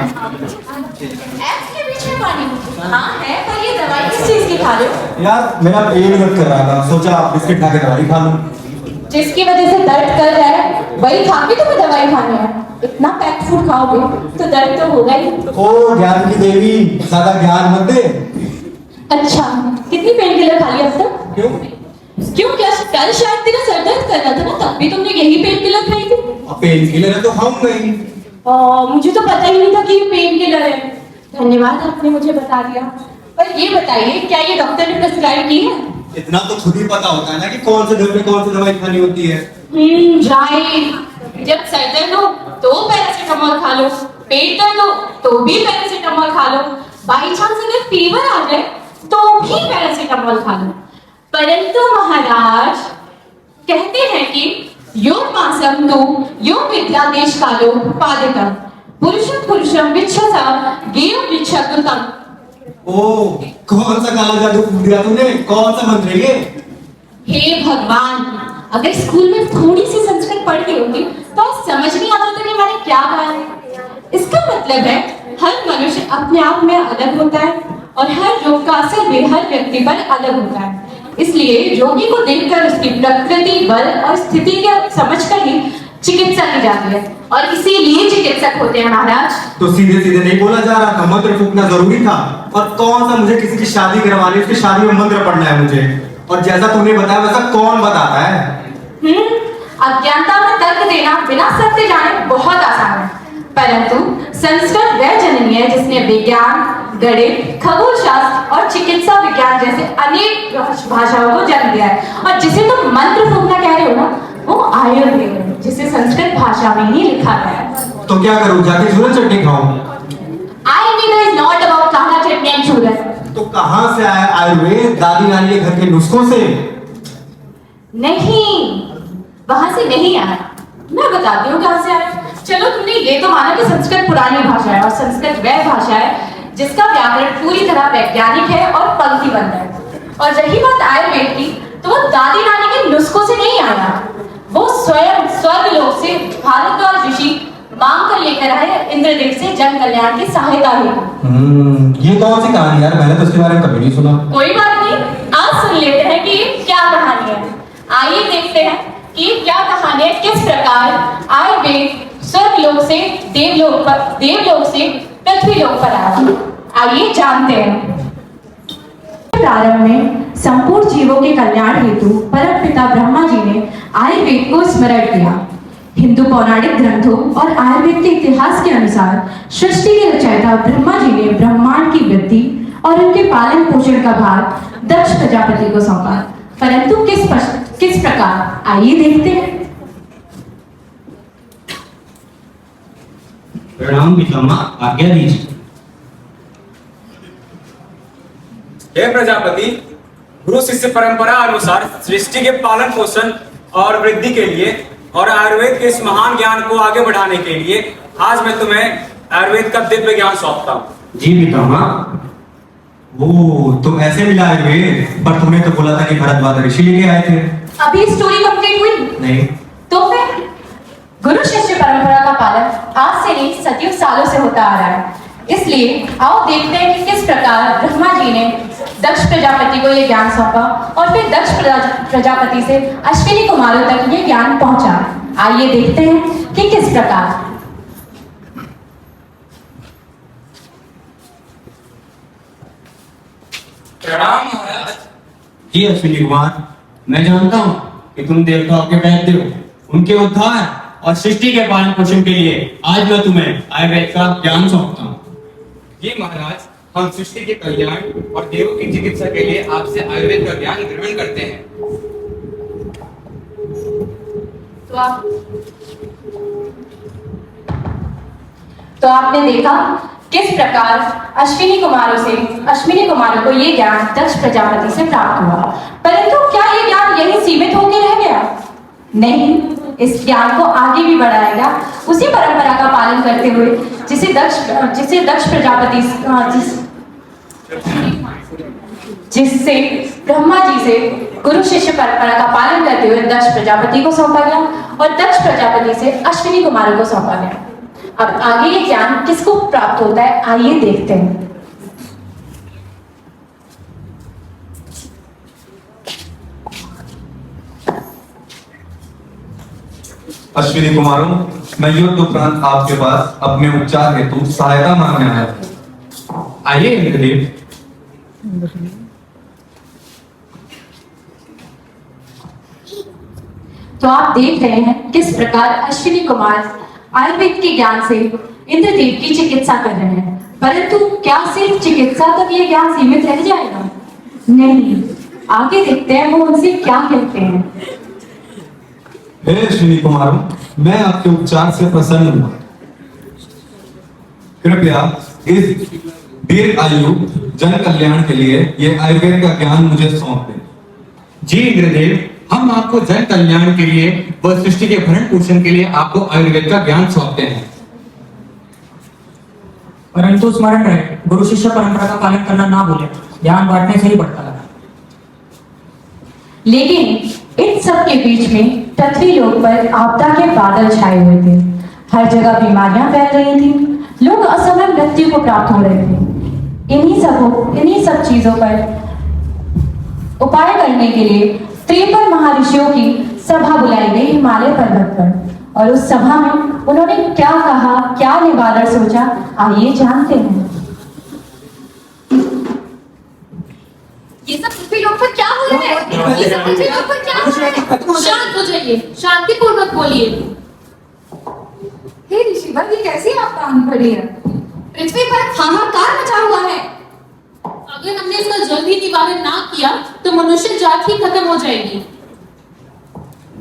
Apps के बीच में पानी? हाँ है, पर ये दवाई किस चीज की खा रहे हो? यार मेरा पेट दर्द कर रहा था, सोचा बिस्किट खा के दवाई खा लूं। जिसकी वजह से दर्द कर रहा है वही खा के तुम्हें दवाई खानी है? इतना पैक्ड फूड खाओगे तो दर्द तो होगा ही। ओ ज्ञान की देवी, ज्यादा ज्ञान मत दे। अच्छा, कितनी पेन किलर खा ली अब तक? क्यों? क्यों, क्या कल शायद तेरा सर दर्द कर रहा था ना, तब भी तुमने यही पेन किलर खाई थी। पेन किलर है तो खाऊंगा ही। मुझे तो पता ही नहीं था कि ये पेन किलर है। धन्यवाद, आपने मुझे बता दिया। पर ये बताइए, क्या ये डॉक्टर ने प्रिस्क्राइब की है? इतना तो खुद ही पता होता है ना कि कौन से दिन में कौन सी दवाई खानी होती है। राइट। जब सर दर्द हो तो पैरासीटामोल खा लो, पेट दर्द हो तो भी पैरासीटामोल खा लो, बाई चांस अगर फीवर आ जाए तो भी पैरासीटामोल खा लो। परंतु महाराज कहते हैं कि योग मासम तो योग विद्या देश कालो पादितम पुरुषम पुरुषम विच्छसा गेयो विच्छकुतम। ओ कौन सा काला जादू फूट दिया तूने? कौन सा मंत्र है ये? हे भगवान, अगर स्कूल में थोड़ी सी संस्कृत पढ़ी होगी तो समझ नहीं आता था कि मैंने क्या कहा है। इसका मतलब है हर मनुष्य अपने आप में अलग होता है और हर रोग का असर भी हर व्यक्ति पर अलग होता है। इसलिए रोगी को देखकर उसकी प्रकृति, बल और स्थिति के समझकर ही चिकित्सा की जाती है और इसीलिए चिकित्सक होते हैं महाराज। तो सीधे सीधे नहीं बोला जा रहा था, मंत्र फूकना जरूरी था। और कौन सा मुझे किसी की शादी करवानी, उसकी शादी में मंत्र पढ़ना है मुझे, और जैसा तूने बताया वैसा कौन बताता है? अज्ञानता में तर्क देना बिना सत्य जाने बहुत आसान है, परंतु संस्कृत वह जननी है जिसने विज्ञान, गणित, खगोल शास्त्र और चिकित्सा विज्ञान जैसे अनेक भाषाओं को जन्म दिया है। और जिसे तुम मंत्र फूकना कह रहे हो ना, वो आयुर्वेद है, जिसे संस्कृत भाषा में ही लिखा गया है। तो क्या करूं, जाके चूरन चटनी खाऊं? आयुर्वेद इज नॉट अबाउट काढ़ा चटनी एंड चूरन। तो कहां से आया आयुर्वेद? दादी नानी के घर के नुस्खों से? नहीं, वहां से नहीं आया। मैं बताती हूँ कहां से आया। चलो, तुमने ये तो माना कि संस्कृत पुरानी भाषा है और संस्कृत वह भाषा है जिसका व्याकरण पूरी तरह वैज्ञानिक है और पंक्तिबद्ध है। और रही बात आयुर्वेद की, तो वो दादी नानी के नुस्खों से नहीं आया, वो स्वयं स्वर्गलोक से भारद्वाज ऋषि मांग कर लेकर आए इंद्रदेव से जन कल्याण की सहायता हेतु। ये कौन सी कहानी यार? मैंने तो इसके बारे में कभी नहीं सुना। कोई बात नहीं, आज सुन लेते हैं कि क्या कहानी है। आइए देखते हैं कि क्या कहानी है, किस प्रकार आयुर्वेद स्वर्गलोक से देवलोक से पृथ्वीलोक पर आया। आइए जानते हैं। प्रारंभ में संपूर्ण जीवों के कल्याण हेतु परम पिता ब्रह्मा जी ने आयुर्वेद को स्मरण किया। हिंदू पौराणिक ग्रंथों और आयुर्वेद के इतिहास के अनुसार सृष्टि के रचयिता ब्रह्मा जी ने ब्रह्मांड की वृद्धि और उनके पालन पोषण का भार दक्ष प्रजापति को सौंपा, परंतु किस प्रकार, आइए देखते हैं। प्रणाम पितामह, आज्ञा दीजिए। हे प्रजापति, गुरु शिष्य परंपरा अनुसार सृष्टि के पालन पोषण और वृद्धि के लिए और आयुर्वेद के इस महान ज्ञान को आगे बढ़ाने के लिए आज मैं तुम्हें आयुर्वेद का दिव्य ज्ञान सौंपता हूँ। जी पितामह। ओ तो ऐसे मिला आयुर्वेद, पर तूने तो बोला था कि भरद्वाज ऋषि लेके आए थे। अभी स्टोरी कंप्लीट हुई नहीं तो फिर गुरु शिष्य परंपरा का पालन आज से नहीं सदियों सालों से होता आ रहा है। इसलिए आओ देखते हैं कि किस प्रकार ब्रह्मा जी ने दक्ष प्रजापति को यह ज्ञान सौंपा और फिर दक्ष प्रजापति से अश्विनी कुमारों तक यह ज्ञान पहुंचा। आइए देखते हैं कि किस प्रकार। प्रणाम महाराज। जी अश्विनी कुमार, मैं जानता हूँ कि तुम देवताओं के वैद्य हो। उनके उद्धार और सृष्टि के पालन पोषण के लिए आज मैं तुम्हें आयुर्वेद का ज्ञान सौंपता हूँ। जी महाराज, हम सृष्टि के कल्याण और देवों की चिकित्सा के लिए आपसे आयुर्वेद का ज्ञान ग्रहण करते हैं। तो आपने देखा किस प्रकार अश्विनी कुमारों को ये ज्ञान दक्ष प्रजापति से प्राप्त हुआ। परंतु क्या ये ज्ञान यही सीमित होकर रह गया? नहीं, इस ज्ञान को आगे भी बढ़ाया गया उसी परंपरा का पालन करते हुए जिसे दक्ष प्रजापति जिससे ब्रह्मा जी से गुरु शिष्य परंपरा का पालन करते हुए दक्ष प्रजापति को सौंपा गया और दक्ष प्रजापति से अश्विनी कुमारों को सौंपा गया। अब आगे ये ज्ञान किसको प्राप्त होता है, आइए देखते हैं। अश्विनी कुमारों, मैं युद्ध उपरांत आपके पास अपने उपचार हेतु सहायता मांगने आया हूं। आइए इंद्रदेव। तो आप देख रहे हैं किस प्रकार अश्विनी कुमार आयुर्वेद के ज्ञान से इंद्रदेव की चिकित्सा कर रहे हैं, परंतु क्या सिर्फ चिकित्सा तक ये ज्ञान सीमित रह जाएगा? नहीं, आगे देखते हैं वो उनसे क्या कहते हैं। हे अश्विनी कुमारों, मैं आपके उपचार से प्रसन्न हूं। कृपया इस दीर्घ आयु जन कल्याण के लिए ये आयुर्वेद का ज्ञान मुझे सौंप दें। जी इंद्रदेव, हम आपको जन कल्याण के लिए व सृष्टि के भरण पोषण के लिए आपको आयुर्वेद का ज्ञान सौंपते हैं। परंतु स्मरण रहे, गुरु शिष्य परंपरा का पालन करना ना भूले, ज्ञान बांटने से ही बढ़ता है। लेकिन इन सब के बीच में पृथ्वी लोक पर आपदा के बादल छाए हुए थे। हर जगह बीमारियां फैल रही थी, लोग असमय मृत्यु को प्राप्त हो रहे थे। इन्हीं सब चीजों पर उपाय करने के लिए 53 महर्षियों की सभा बुलाई गई हिमालय पर्वत पर, और उस सभा में उन्होंने क्या कहा, क्या निवारण सोचा, आइए जानते हैं। ये सब पृथ्वी लोक पर क्या हो रहा है? ये सब पृथ्वी लोक पर क्या हो रहा है? शांत हो जाइए, शांतिपूर्वक बोलिए। हे ऋषिवर, ये कैसी आपदा आन पड़ी है? पृथ्वी पर हाहाकार मचा हुआ है। अगर हमने इसका जल्दी निवारण ना किया तो मनुष्य जाति ही खत्म हो जाएगी।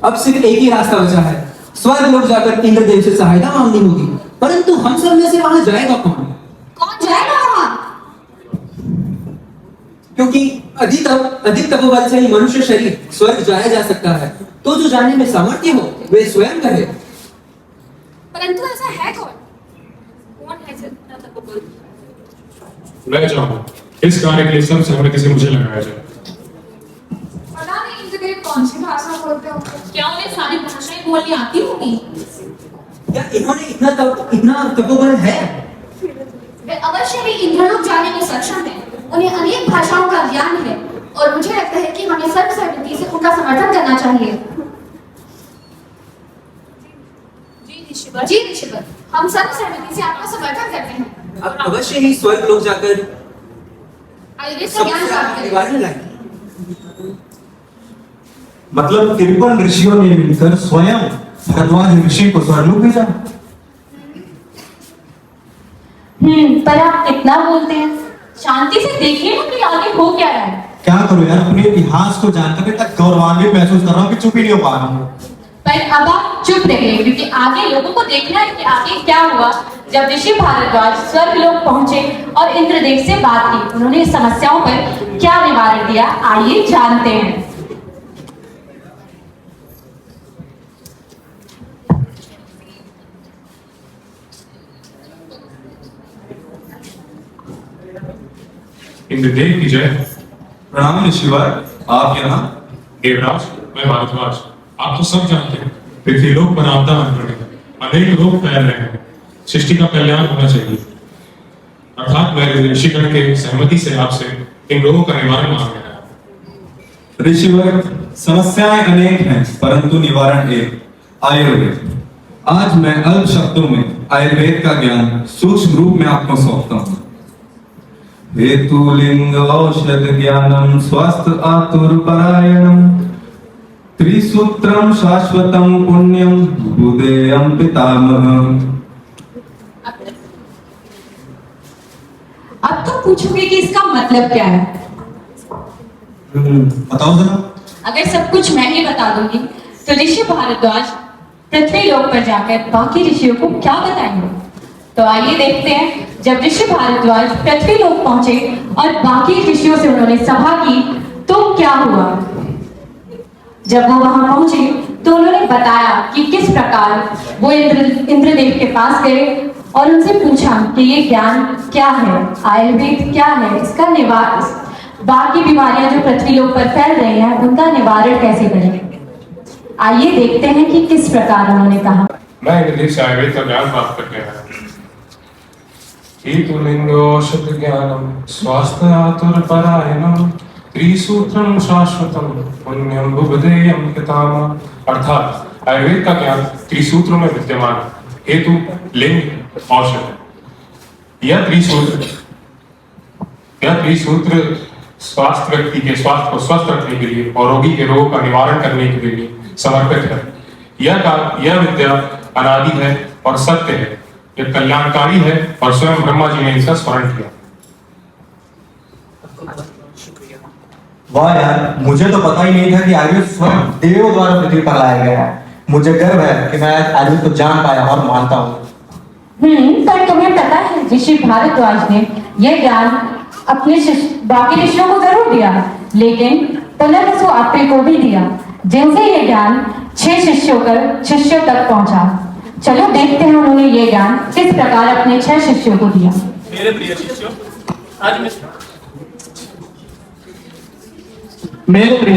अब सिर्फ एक ही रास्ता बचा है, स्वर्ग लोग जाकर इंद्रदेव से सहायता मांगनी होगी। परंतु हम सब में से वहां जाएगा कौन? कौन जाएगा वहां? क्योंकि अधिक तपोबल से ही मनुष्य शरीर स्वर्ग जाया जा सकता है, तो जो जाने में सामर्थ्य हो वे स्वयं कहे। परंतु ऐसा है कौन? कौन है जितना तपोबल? मैं चाहूँ इस कार्य के लिए सब सहमति से मुझे लगाया जाए। पता नहीं इंद्रदेव कौन सी भाषा बोलते होंगे। क्या उन्हें सारी भाषाएं बोलनी आती होगी? क्या इन्होंने इतना तपोबल है? वे अवश्य ही इंद्रलोक जाने में सक्षम है। उन्हें अनेक भाषाओं का ज्ञान है और मुझे लगता है कि हमें सर्वसम्मति से उनका समर्थन करना चाहिए। जी ऋषिवर, हम सर्वसम्मति से आपका समर्थन करते हैं। अब अवश्य ही स्वर्ग लोग जाकर आयुर्वेद का ज्ञान प्राप्त करें। निवारण लाएंगे। मतलब 53 ऋषियों ने मिलकर स्वयं भरद्वाज ऋषि को स्वर्गलोक भेजा। पर आप इतना बोलते हैं, शांति से देखिए ना कि आगे हो क्या रहा है। क्या करूं यार, अपने इतिहास को जानकर इतना गौरवान्वित महसूस कर रहा हूं कि चुप ही नहीं हो पा रहा हूं। पर अब आप चुप रहिए, क्योंकि आगे लोगों को देखना है कि आगे क्या हुआ जब ऋषि भारद्वाज स्वर्ग लोक पहुंचे और इंद्रदेव से बात की। उन्होंने इस समस्याओं पर क्या निवारण दिया, आइए जानते हैं। इंद्रदेव की जय। प्रणाम ऋषिवर, आप यहाँ? देवराज, मैं भारद्वाज। आप तो सब जानते हैं पृथ्वीलोक पर आपदा आन पड़ी है, अनेक रोग फैल रहे हैं, सृष्टि का कल्याण होना चाहिए। अर्थात मैं ऋषिगण के सहमति से आपसे इन रोगों का निवारण मांग रहा हूं। ऋषिवर, समस्याएं अनेक हैं परंतु निवारण एक, आयुर्वेद। आज मैं अल्प शब्दों में आयुर्वेद का ज्ञान सूक्ष्म रूप में आपको सौंपता हूँ। हेतु लिंग औषध ज्ञानम स्वस्थ आतुर परायणम त्रिसूत्रम शाश्वतम पुण्यम बुदेयम पितामह। अब तो पूछोगे कि इसका मतलब क्या है। बताओ जरा। अगर सब कुछ मैं ही बता दूंगी तो ऋषि भारद्वाज पृथ्वी लोक पर जाकर बाकी ऋषियों को क्या बताएंगे। तो आइए देखते हैं, जब ऋषि भारद्वाज पृथ्वी लोक पहुंचे और बाकी ऋषियों से उन्होंने सभा की तो क्या हुआ। जब वो वहां पहुंचे तो उन्होंने बताया कि किस प्रकार वो इंद्रदेव के पास गए और उनसे पूछा कि ये ज्ञान क्या है, आयुर्वेद क्या है, इसका निवारण, बाकी बीमारियां जो पृथ्वी लोक पर फैल रही हैं उनका निवारण कैसे करें। आइए देखते हैं कि किस प्रकार उन्होंने कहा। मैं इंद्रदेव से आयुर्वेद का ज्ञान प्राप्त करके आया हूं। हीतुलिङ्गोषध ज्ञानं स्वास्थ्यातुरपरायणं त्रिसूत्रं शाश्वतं पुण्यं बुभदेयं पितामह। अर्थात आयुर्वेद का ज्ञान त्रिसूत्रों में विद्यमान है। हेतु, लिंग, औषध। यह त्रिसूत्र स्वास्थ्य व्यक्ति के स्वास्थ्य को स्वस्थ रखने के लिए और रोगी के रोग का निवारण करने के लिए समर्पित है। यह विद्या अनादि है और सत्य है, यह कल्याणकारी है और स्वयं ब्रह्मा जी ने इसका स्मरण किया। वाह यार, मुझे तो पता ही नहीं था कि आयुर्वेद स्वयं देवों द्वारा पृथ्वी पर लाया गया है। मुझे गर्व है कि मैं आज आयुर्वेद को जान पाया और मानता हूँ। पर तुम्हें पता है ऋषि भारद्वाज ने यह ज्ञान अपने बाकी ऋषियों को जरूर दिया, लेकिन पुनर्वसु आपे को भी दिया, जिनसे यह ज्ञान 6 शिष्यों तक पहुंचा। चलो देखते हैं उन्होंने ये ज्ञान किस प्रकार अपने 6 शिष्यों को दिया। मेरे प्रिय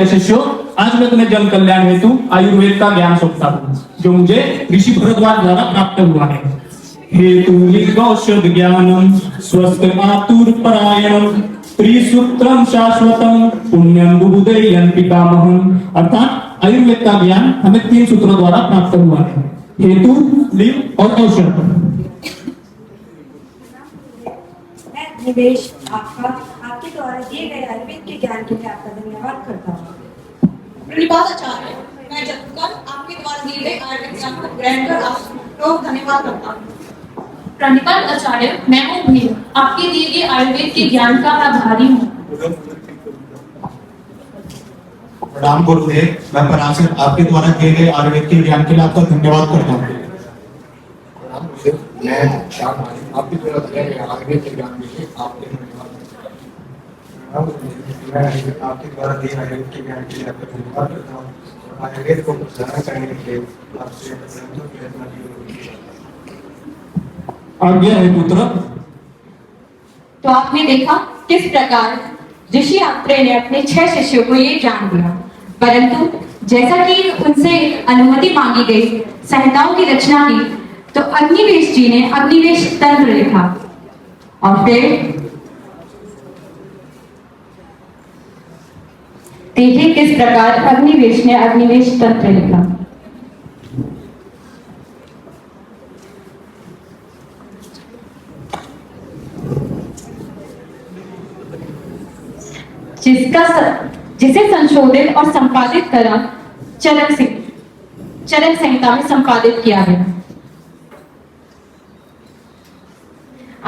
शिष्यों, आज मैं तुम्हें जन कल्याण हेतु आयुर्वेद का ज्ञान सौंपता हूँ, जो मुझे ऋषि भरद्वाज द्वारा प्राप्त हुआ है। हेतु लिंगौषध ज्ञानम स्वस्थ आतुर परायणम त्रिसूत्रम शाश्वतम पुण्यम बुभुदेयं पितामहम्। अर्थात आयुर्वेद का ज्ञान हमें 3 सूत्रों द्वारा प्राप्त हुआ है, हेतु, लिंग और औषध। निवेश आपके द्वारा दिए गए आयुर्वेद के ज्ञान के लिए आपका धन्यवाद करता हूँ। प्रणिपात आचार्य, मैं जगकर आपके द्वारा दिए गए आयुर्वेद ज्ञान को ग्रहण कर आपको धन्यवाद करता हूँ। प्रणिपात आचार्य, मैं हूँ भीम, आपके दिए गए आयुर्वेद के ज्ञान का आभारी हूँ। प्रणाम गुरुदेव, मैं पराशर आपके द्वारा दिए गए आयुर्वेद के ज्ञान के लिए आपका धन्यवाद करता हूँ। मैं आपके द्वारा दिए गए आयुर्वेद के ज्ञान के लिए आपके धन्यवाद करता हूँ। मैं आपके द्वारा दिए आयुर्वेद के ज्ञान के लिए आपका धन्यवाद करता हूँ। आयुर्वेद को प्रचार करने के लिए आपसे प्रयत्न की। आज्ञा है पुत्र। तो आपने देखा किस प्रकार ऋषि आत्रेय ने अपने 6 शिष्यों को ये ज्ञान दिया, परंतु जैसा कि उनसे अनुमति मांगी गई संहिताओं की रचना की, तो अग्निवेश जी ने अग्निवेश तंत्र लिखा और फिर देखिए किस प्रकार अग्निवेश ने अग्निवेश तंत्र लिखा। जिसे संशोधित और संपादित करा चरक संहिता में संपादित किया गया।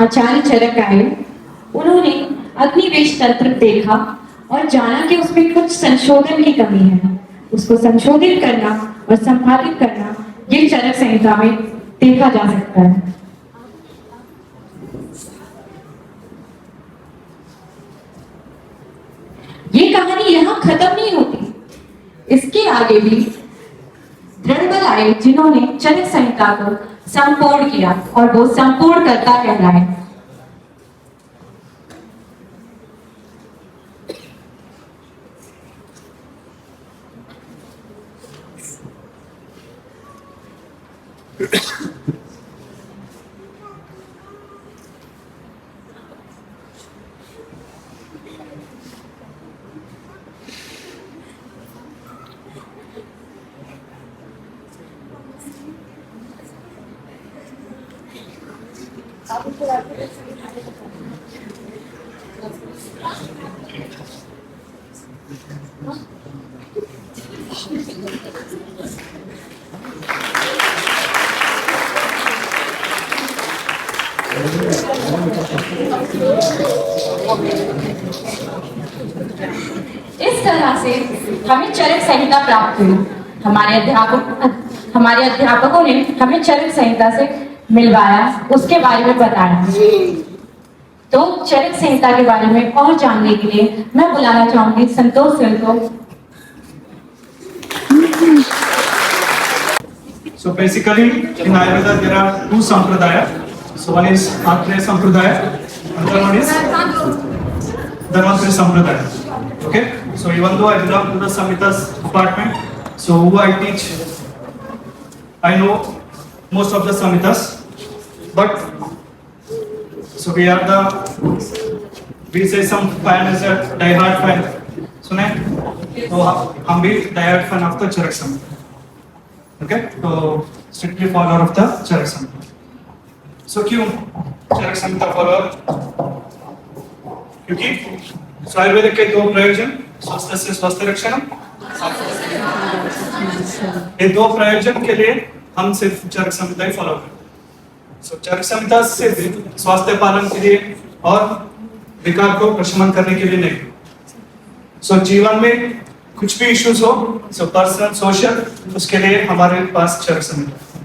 आचार्य चरक आए, उन्होंने अग्निवेश तंत्र देखा और जाना कि उसमें कुछ संशोधन की कमी है। उसको संशोधित करना और संपादित करना ये चरक संहिता में देखा जा सकता है। ये कहानी यहाँ खत्म नहीं होती, इसके आगे भी दृढ़बल आए जिन्होंने चरक संहिता को संपूर्ण किया और वो संपूर्ण कर्ता कहलाए। इस तरह से हमें चरक संहिता प्राप्त हुई। हमारे अध्यापकों ने हमें चरक संहिता से मिलवाया, उसके बारे में बताया। तो चरक संहिता के बारे में और जानने के लिए मैं बुलाना चाहूंगी संतोष सिंह को। So basically, in Ayurveda there are 2 sampradaya. So one is Atreya Sampradaya, another one is Dharmatra Sampradaya. Okay. So even though I belong to the Samhitas department, so who I teach, I know most of the Samhitas, but So we say some fan is a die-hard fan. सुने? तो हम भी die-hard fan of the Charak Samhita. Okay? तो strictly follower of the Charak Samhita. So क्यों चरक संहिता follower? क्योंकि आयुर्वेद के दो प्रयोजन स्वस्थ से स्वस्थ रक्षण. ये दो प्रयोजन के लिए हम सिर्फ चरक संहिता ही फॉलो करते हैं. सो चरक संहिता सिर्फ स्वास्थ्य पालन के लिए और विकार को प्रशमन करने के लिए नहीं. सो जीवन में कुछ भी इश्यूज हो, सो पर्सनल सोशल, उसके लिए हमारे पास चरक संहिता.